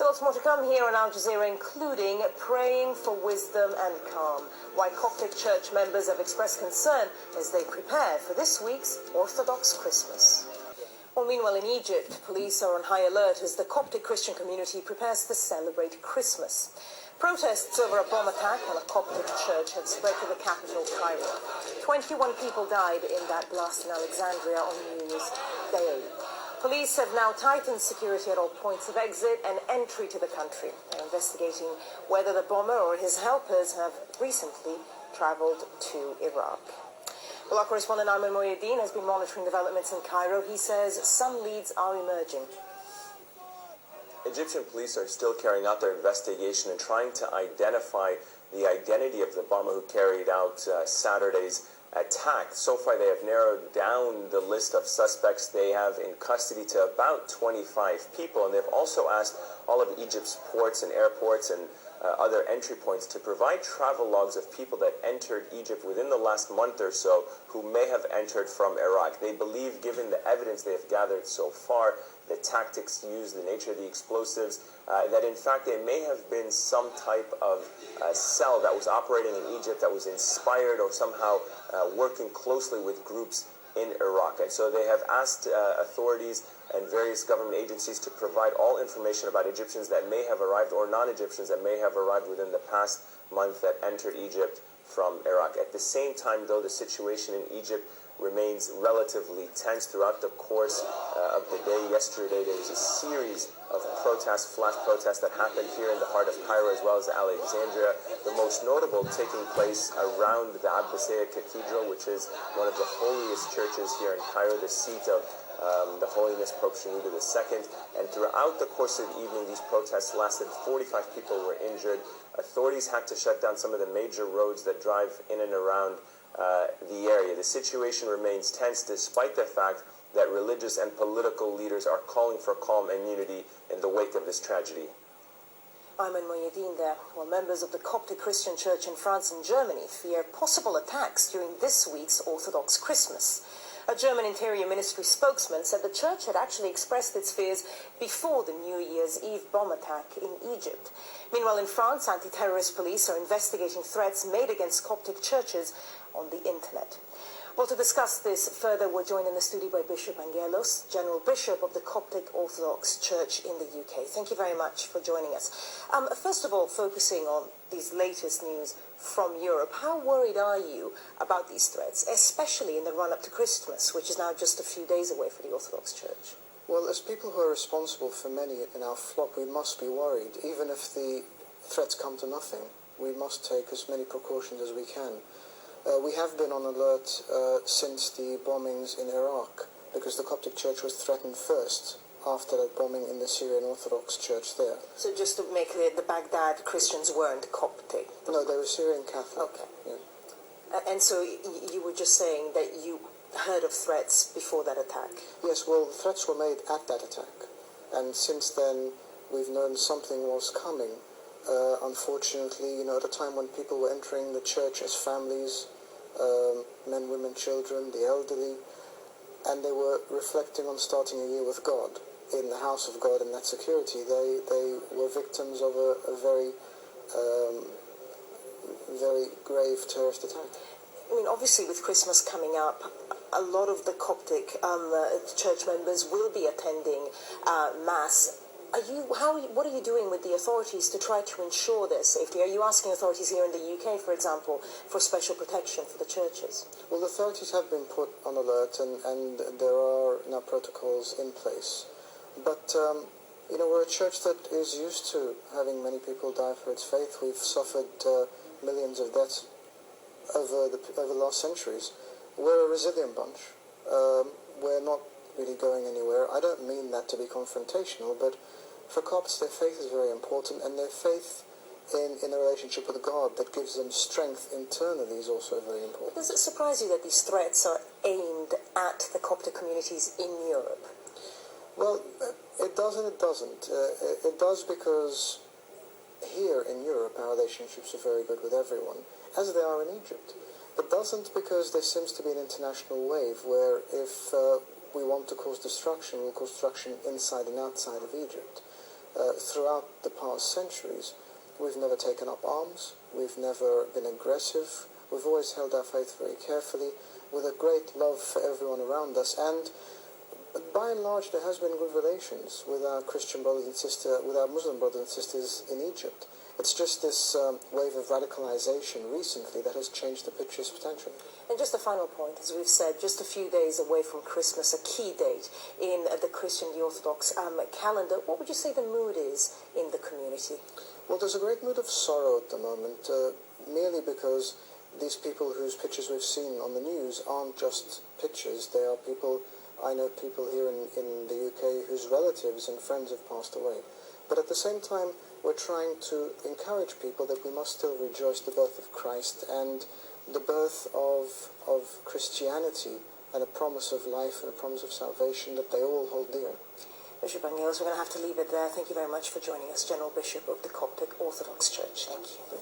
So lots more to come here on Al-Jazeera, including praying for wisdom and calm, why Coptic church members have expressed concern as they prepare for this week's Orthodox Christmas. Well, meanwhile, in Egypt, police are on high alert as the Coptic Christian community prepares to celebrate Christmas. Protests over a bomb attack on a Coptic church have spread to the capital, Cairo. 21 people died in that blast in Alexandria on New Year's Day. Police have now tightened security at all points of exit and entry to the country. They're investigating whether the bomber or his helpers have recently traveled to Iraq. Well, our correspondent Ayman Moyedin has been monitoring developments in Cairo. He says some leads are emerging. Egyptian police are still carrying out their investigation and trying to identify the identity of the bomber who carried out Saturday's attack. So far, they have narrowed down the list of suspects they have in custody to about 25 people, and they've also asked all of Egypt's ports and airports and other entry points to provide travel logs of people that entered Egypt within the last month or so who may have entered from Iraq. They believe, given the evidence they have gathered so far, the tactics used, the nature of the explosives, that in fact there may have been some type of cell that was operating in Egypt that was inspired or somehow working closely with groups in Iraq. And so they have asked authorities and various government agencies to provide all information about Egyptians that may have arrived or non-Egyptians that may have arrived within the past month that entered Egypt from Iraq. At the same time, though, the situation in Egypt remains relatively tense throughout the course of the day. Yesterday, there was a series of protests, flash protests that happened here in the heart of Cairo as well as Alexandria. The most notable taking place around the Abbasiyya Cathedral, which is one of the holiest churches here in Cairo, the seat of the Holiness Pope Shenouda II. And throughout the course of the evening, these protests lasted. 45 people were injured. Authorities had to shut down some of the major roads that drive in and around the area. The situation remains tense despite the fact that religious and political leaders are calling for calm and unity in the wake of this tragedy. Ayman Moyedin there. Well, members of the Coptic Christian Church in France and Germany fear possible attacks during this week's Orthodox Christmas. A German Interior Ministry spokesman said the church had actually expressed its fears before the New Year's Eve bomb attack in Egypt. Meanwhile, in France, anti-terrorist police are investigating threats made against Coptic churches on the internet. Well, to discuss this further, we're joined in the studio by Bishop Angaelos, General Bishop of the Coptic Orthodox Church in the UK. Thank you very much for joining us. First of all, focusing on these latest news from Europe, how worried are you about these threats, especially in the run-up to Christmas, which is now just a few days away for the Orthodox Church? Well, as people who are responsible for many in our flock, we must be worried. Even if the threats come to nothing, we must take as many precautions as we can. We have been on alert since the bombings in Iraq, because the Coptic Church was threatened first after that bombing in the Syrian Orthodox Church there. So just to make clear, the Baghdad Christians weren't Coptic? No, they were Syrian Catholic. Okay. Yeah. And so you were just saying that you heard of threats before that attack? Yes, well, the threats were made at that attack. And since then, we've known something was coming. Unfortunately, at a time when people were entering the church as families, men, women, children, the elderly, and they were reflecting on starting a year with God in the house of God in that security, they were victims of a very, very grave terrorist attack. I mean, obviously, with Christmas coming up, a lot of the Coptic church members will be attending Mass. What are you doing with the authorities to try to ensure their safety? Are you asking authorities here in the UK, for example, for special protection for the churches? Well, the authorities have been put on alert, and there are now protocols in place. But, we're a church that is used to having many people die for its faith. We've suffered millions of deaths over the last centuries. We're a resilient bunch. We're not really going anywhere. I don't mean that to be confrontational, but for Copts, their faith is very important, and their faith in a relationship with God that gives them strength internally is also very important. Does it surprise you that these threats are aimed at the Coptic communities in Europe? Well, it does and it doesn't. It does because here in Europe our relationships are very good with everyone, as they are in Egypt. It doesn't because there seems to be an international wave where if we want to cause destruction, we'll cause destruction inside and outside of Egypt. throughout the past centuries, we've never taken up arms, we've never been aggressive, we've always held our faith very carefully, with a great love for everyone around us, and by and large there has been good relations with our Christian brothers and sisters, with our Muslim brothers and sisters in Egypt. It's just this wave of radicalization recently that has changed the picture substantially. And just a final point, as we've said, just a few days away from Christmas, a key date in the Christian, the Orthodox calendar. What would you say the mood is in the community? Well, there's a great mood of sorrow at the moment, merely because these people whose pictures we've seen on the news aren't just pictures. They are people, I know people here in the UK whose relatives and friends have passed away. But at the same time, we're trying to encourage people that we must still rejoice the birth of Christ and the birth of Christianity and a promise of life and a promise of salvation that they all hold dear. Bishop Angaelos, we're going to have to leave it there. Thank you very much for joining us, General Bishop of the Coptic Orthodox Church. Thank you.